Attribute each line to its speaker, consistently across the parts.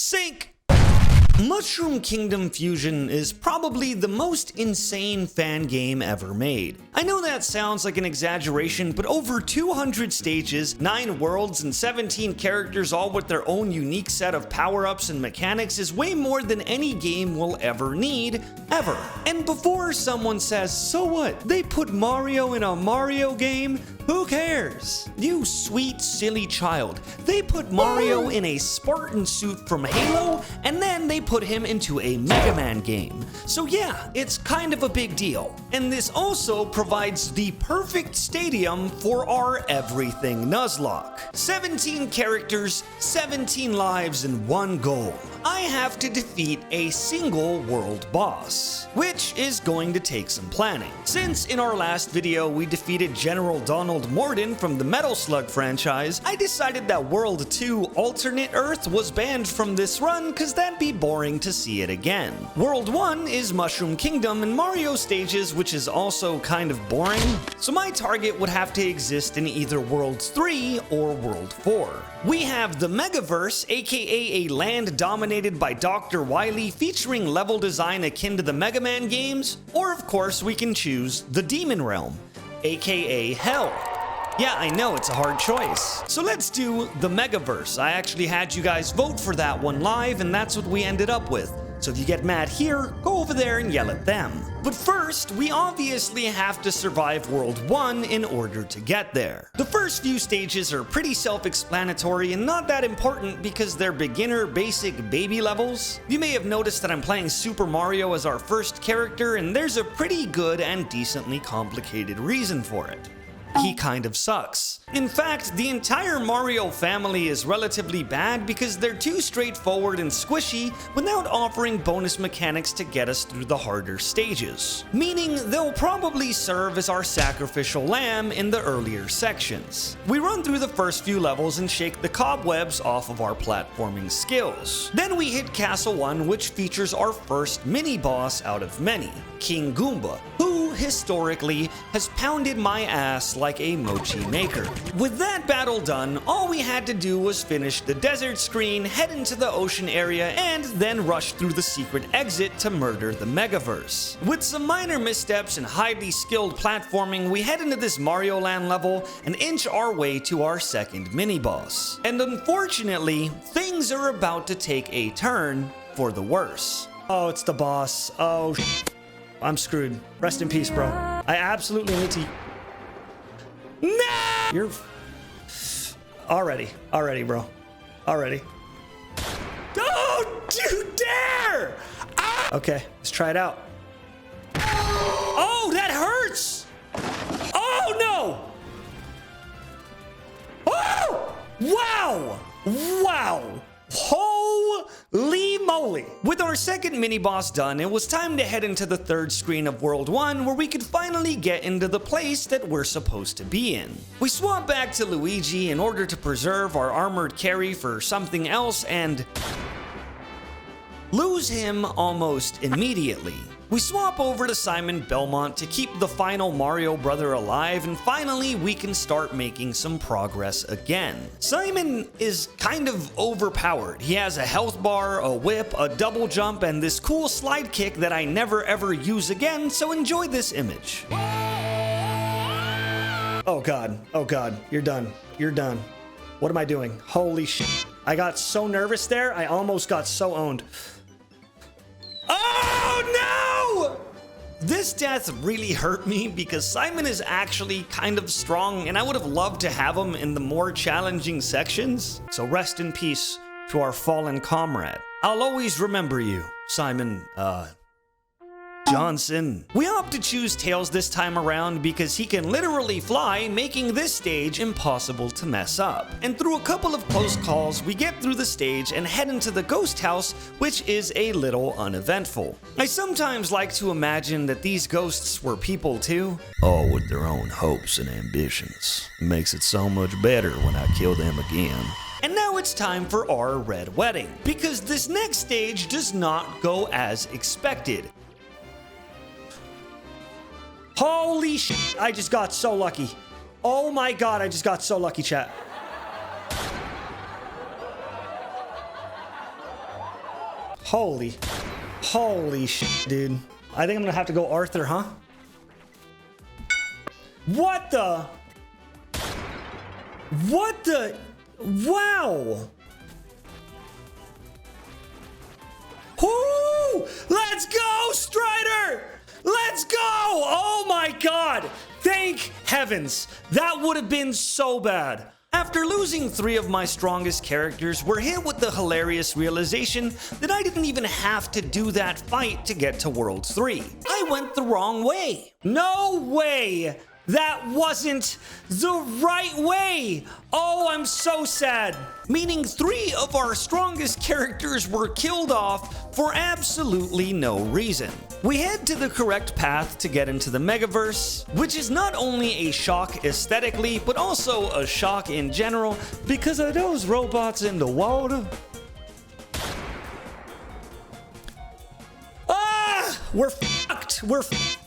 Speaker 1: Sync! Mushroom Kingdom Fusion is probably the most insane fan game ever made. I know that sounds like an exaggeration, but over 200 stages, 9 worlds, and 17 characters all with their own unique set of power-ups and mechanics is way more than any game will ever need, ever. And before someone says, so what, they put Mario in a Mario game? Who cares? You sweet, silly child. They put Mario in a Spartan suit from Halo, and then they put him into a Mega Man game. So yeah, it's kind of a big deal. And this also provides the perfect stadium for our everything Nuzlocke. 17 characters, 17 lives, and 1 goal. I have to defeat a single world boss, which is going to take some planning. Since in our last video we defeated General Donald Morden from the Metal Slug franchise, I decided that World 2 Alternate Earth was banned from this run cause that'd be boring to see it again. World 1 is Mushroom Kingdom and Mario stages, which is also kind of boring, so my target would have to exist in either World 3 or World 4. We have the Megaverse, aka a land dominated by Dr. Wily featuring level design akin to the Mega Man games, or of course we can choose the Demon Realm, aka Hell. Yeah, I know, it's a hard choice. So let's do the Megaverse. I actually had you guys vote for that one live, and that's what we ended up with. So if you get mad here, go over there and yell at them. But first, we obviously have to survive World 1 in order to get there. The first few stages are pretty self-explanatory and not that important because they're beginner, basic, baby levels. You may have noticed that I'm playing Super Mario as our first character, and there's a pretty good and decently complicated reason for it. He kind of sucks. In fact, the entire Mario family is relatively bad because they're too straightforward and squishy without offering bonus mechanics to get us through the harder stages. Meaning they'll probably serve as our sacrificial lamb in the earlier sections. We run through the first few levels and shake the cobwebs off of our platforming skills. Then we hit Castle 1, which features our first mini-boss out of many, King Goomba, who historically has pounded my ass like a mochi maker. With that battle done, all we had to do was finish the desert screen, head into the ocean area, and then rush through the secret exit to murder the Megaverse. With some minor missteps and highly skilled platforming, we head into this Mario Land level and inch our way to our second mini-boss. And unfortunately, things are about to take a turn for the worse. Oh, it's the boss. Oh, I'm screwed. Rest in peace, bro. I absolutely need to... No! You're... Already, bro. Already. Don't you dare! Ah! Okay, let's try it out. Oh, that hurts! Oh, no! Oh! Wow! Wow! Holy moly! With our second mini-boss done, it was time to head into the third screen of World 1 where we could finally get into the place that we're supposed to be in. We swap back to Luigi in order to preserve our armored carry for something else and lose him almost immediately. We swap over to Simon Belmont to keep the final Mario brother alive, and finally we can start making some progress again. Simon is kind of overpowered. He has a health bar, a whip, a double jump, and this cool slide kick that I never ever use again, so enjoy this image. Oh god, you're done. You're done. What am I doing? Holy shit. I got so nervous there, I almost got so owned. Oh no! This death really hurt me because Simon is actually kind of strong and I would have loved to have him in the more challenging sections. So rest in peace to our fallen comrade. I'll always remember you, Simon, Johnson. We opt to choose Tails this time around because he can literally fly, making this stage impossible to mess up. And through a couple of close calls, we get through the stage and head into the ghost house, which is a little uneventful. I sometimes like to imagine that these ghosts were people too. All with their own hopes and ambitions. It makes it so much better when I kill them again. And now it's time for our Red Wedding, because this next stage does not go as expected. Holy shit, I just got so lucky. Oh my god, I just got so lucky, chat. Holy shit, dude. I think I'm gonna have to go Arthur, huh? What the? What the? Wow! Whoo! Let's go, Strider! Let's go! Oh my god! Thank heavens! That would have been so bad. After losing 3 of my strongest characters, we're hit with the hilarious realization that I didn't even have to do that fight to get to World 3. I went the wrong way. No way! That wasn't the right way! Oh, I'm so sad. Meaning 3 of our strongest characters were killed off for absolutely no reason. We head to the correct path to get into the Megaverse, which is not only a shock aesthetically, but also a shock in general because of those robots in the water. We're fucked.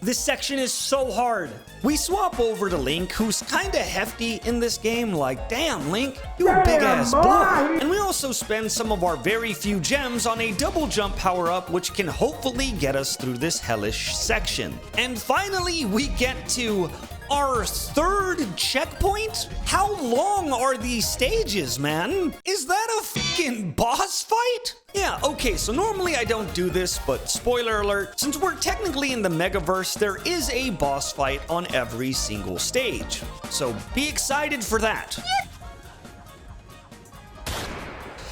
Speaker 1: This section is so hard. We swap over to Link, who's kinda hefty in this game. Like, damn, Link, you a big ass boy. And we also spend some of our very few gems on a double jump power up, which can hopefully get us through this hellish section. And finally, we get to our 3rd checkpoint? How long are these stages, man? Is that a fucking boss fight? Yeah, okay, so normally I don't do this, but spoiler alert, since we're technically in the Megaverse, there is a boss fight on every single stage. So be excited for that.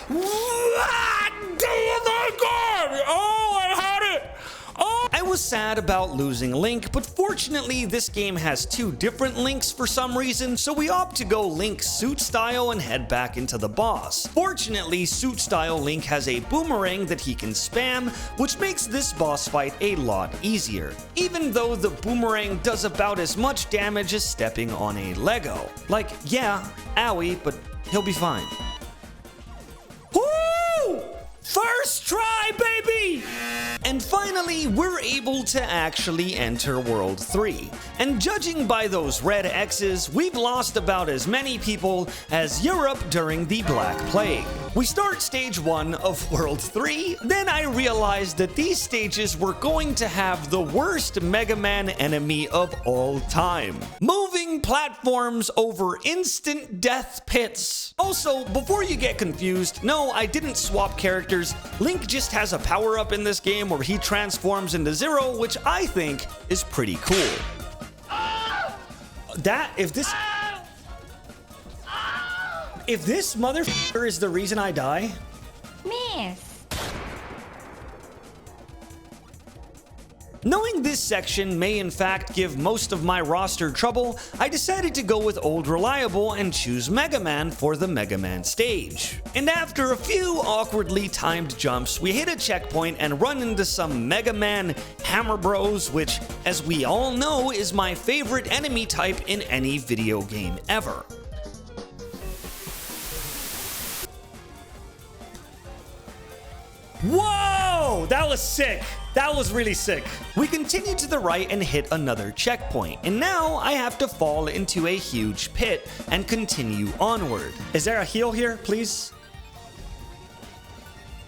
Speaker 1: Oh my god! Oh, I had it! Oh! I was sad about losing Link, but fortunately this game has 2 different Links for some reason, so we opt to go Link suit style and head back into the boss. Fortunately, suit style Link has a boomerang that he can spam, which makes this boss fight a lot easier, even though the boomerang does about as much damage as stepping on a Lego. Like, yeah, owie, but he'll be fine. Woo! First try, baby! And finally, we're able to actually enter World 3. And judging by those red X's, we've lost about as many people as Europe during the Black Plague. We start stage 1 of World 3, then I realized that these stages were going to have the worst Mega Man enemy of all time. Moving platforms over instant death pits. Also, before you get confused, no, I didn't swap characters. Link just has a power-up in this game where he transforms into Zero, which I think is pretty cool. If this motherfucker is the reason I die...
Speaker 2: Miss.
Speaker 1: Knowing this section may in fact give most of my roster trouble, I decided to go with Old Reliable and choose Mega Man for the Mega Man stage. And after a few awkwardly timed jumps, we hit a checkpoint and run into some Mega Man Hammer Bros, which, as we all know, is my favorite enemy type in any video game ever. Whoa! That was sick! That was really sick. We continue to the right and hit another checkpoint, and now I have to fall into a huge pit and continue onward. Is there a heal here, please?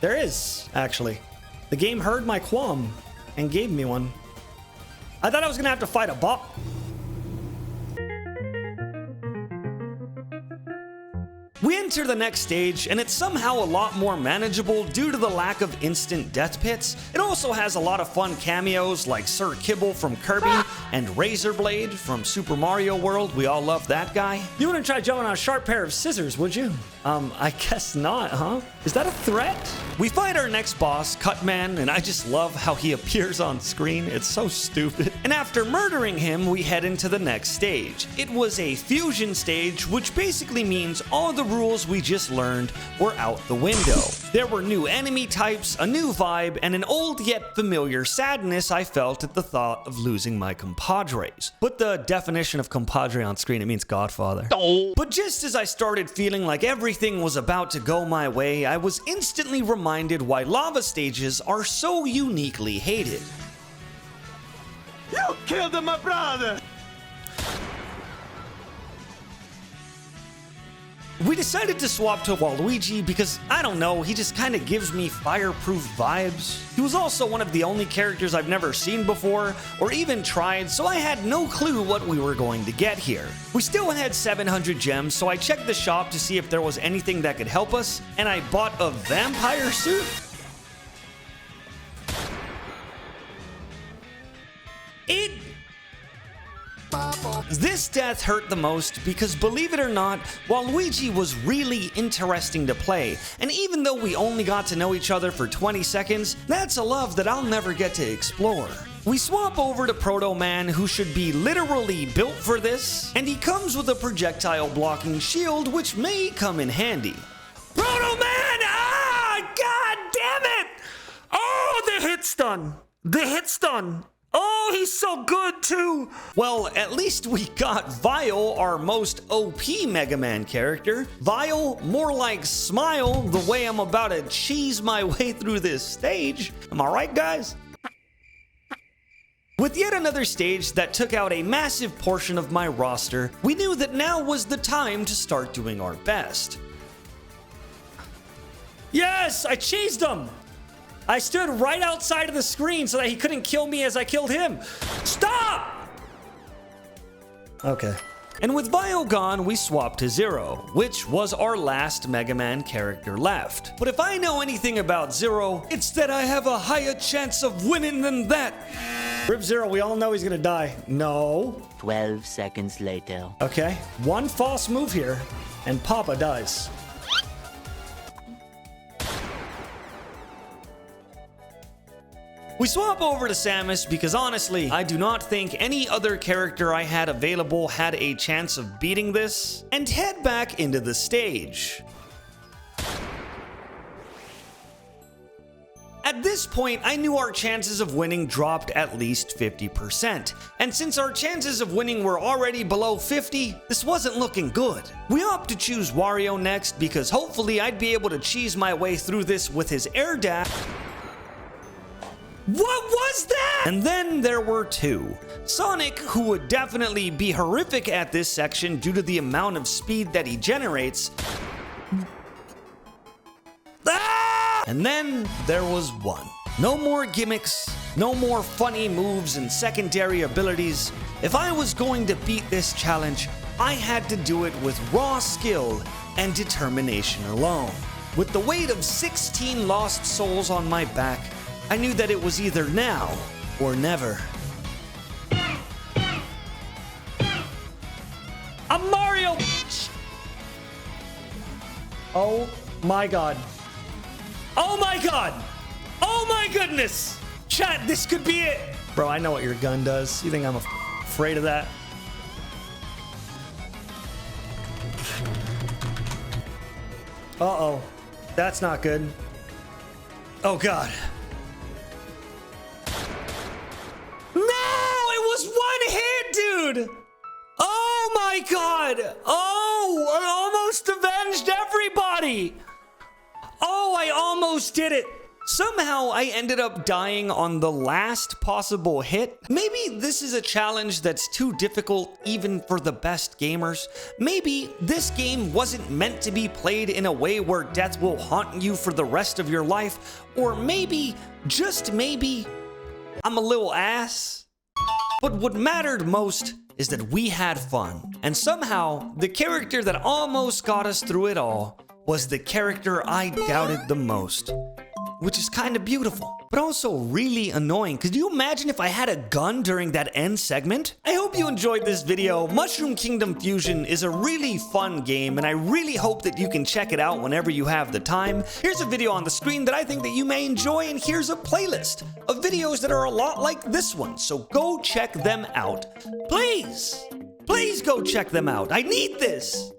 Speaker 1: There is, actually. The game heard my qualm and gave me one. I thought I was gonna have to fight a boss. We enter the next stage, and it's somehow a lot more manageable due to the lack of instant death pits. It also has a lot of fun cameos like Sir Kibble from Kirby and Razorblade from Super Mario World. We all love that guy. You wouldn't try jumping on a sharp pair of scissors, would you? I guess not, huh? Is that a threat? We fight our next boss, Cutman, and I just love how he appears on screen. It's so stupid. And after murdering him, we head into the next stage. It was a fusion stage, which basically means all the rules we just learned were out the window. There were new enemy types, a new vibe, and an old yet familiar sadness I felt at the thought of losing my compadres. Put the definition of compadre on screen, it means godfather. But just as I started feeling like everything was about to go my way, I was instantly reminded why lava stages are so uniquely hated.
Speaker 3: You killed my brother!
Speaker 1: We decided to swap to Waluigi because, I don't know, he just kind of gives me fireproof vibes. He was also one of the only characters I've never seen before or even tried, so I had no clue what we were going to get here. We still had 700 gems, so I checked the shop to see if there was anything that could help us, and I bought a vampire suit. This death hurt the most because, believe it or not, Waluigi was really interesting to play, and even though we only got to know each other for 20 seconds, that's a love that I'll never get to explore. We swap over to Proto Man, who should be literally built for this, and he comes with a projectile blocking shield which may come in handy. Proto Man! Ah! God damn it! Oh, the hit stun! The hit stun! Oh, he's so good too! Well, at least we got Vile, our most OP Mega Man character. Vile, more like Smile, the way I'm about to cheese my way through this stage. Am I right, guys? With yet another stage that took out a massive portion of my roster, we knew that now was the time to start doing our best. Yes, I cheesed him! I stood right outside of the screen so that he couldn't kill me as I killed him. Stop! Okay. And with Vile gone, we swapped to Zero, which was our last Mega Man character left. But if I know anything about Zero, it's that I have a higher chance of winning than that. Rip Zero, we all know he's gonna die. No.
Speaker 2: 12 seconds later.
Speaker 1: Okay, one false move here, and Papa dies. We swap over to Samus because honestly, I do not think any other character I had available had a chance of beating this, and head back into the stage. At this point, I knew our chances of winning dropped at least 50%, and since our chances of winning were already below 50, this wasn't looking good. We opt to choose Wario next because hopefully I'd be able to cheese my way through this with his air dash. What was that? And then there were two. Sonic, who would definitely be horrific at this section due to the amount of speed that he generates. Ah! And then there was one. No more gimmicks, no more funny moves and secondary abilities. If I was going to beat this challenge, I had to do it with raw skill and determination alone. With the weight of 16 lost souls on my back, I knew that it was either now or never. I'm Mario! Oh my god. Oh my god! Oh my goodness! Chat, this could be it! Bro, I know what your gun does. You think I'm afraid of that? Uh-oh. That's not good. Oh god. Dude! Oh my god! Oh, I almost avenged everybody! Oh, I almost did it! Somehow I ended up dying on the last possible hit. Maybe this is a challenge that's too difficult even for the best gamers. Maybe this game wasn't meant to be played in a way where death will haunt you for the rest of your life. Or maybe, just maybe, I'm a little ass. But what mattered most is that we had fun. And somehow, the character that almost got us through it all was the character I doubted the most. Which is kind of beautiful, but also really annoying. Could you imagine if I had a gun during that end segment? I hope you enjoyed this video. Mushroom Kingdom Fusion is a really fun game, and I really hope that you can check it out whenever you have the time. Here's a video on the screen that I think that you may enjoy, and here's a playlist of videos that are a lot like this one, so go check them out. Please, please go check them out. I need this.